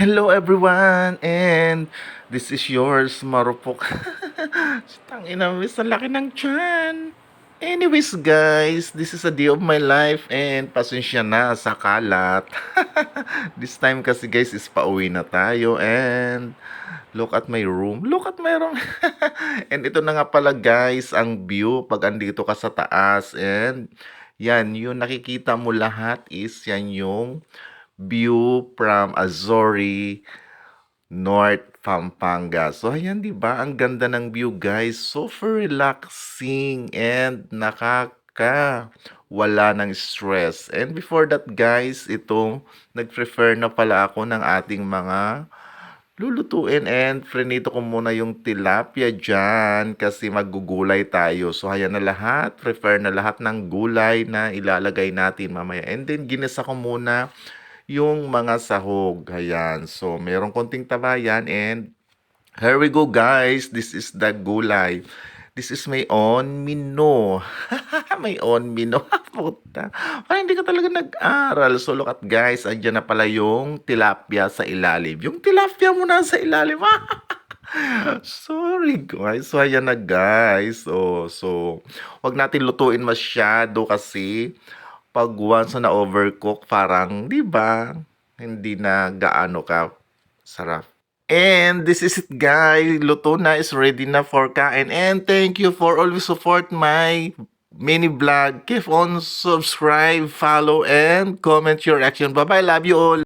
Hello everyone, and this is yours, Marupok. Tangina, miss, ang laki ng tiyan. Anyways guys, this is a day of my life and pasensya na sa kalat. This time kasi guys is pauwi na tayo and look at my room. Look at my room. And ito na nga pala guys ang view pag andito ka sa taas and yan, yung nakikita mo lahat is yan yung view from Azori, North Pampanga. So, ayan, di ba? Ang ganda ng view, guys. Super relaxing and wala ng stress. And before that, guys, nag-prefer na pala ako ng ating mga lulutuin and prinito ko muna yung tilapia dyan kasi magugulay tayo. So, ayan na lahat. Prepare na lahat ng gulay na ilalagay natin mamaya. And then, ginisa ko muna yung mga sahog. Ayan. So, merong konting tabayan and here we go guys. This is the gulay. This is my own mino. May own mino. Puta. Parang hindi ka talaga nag-aral. So, look at guys. Andyan na pala yung tilapia sa ilalim. Yung tilapia mo na sa ilalim. Sorry guys. So, ayan na guys. So, wag natin lutuin masyado kasi pag once na overcook, parang, di ba, hindi na gaano ka sarap. And this is it guys, luto na, is ready na for kain. And thank you for always support my mini vlog. Keep on subscribe, follow, and comment your action. Bye-bye, love you all.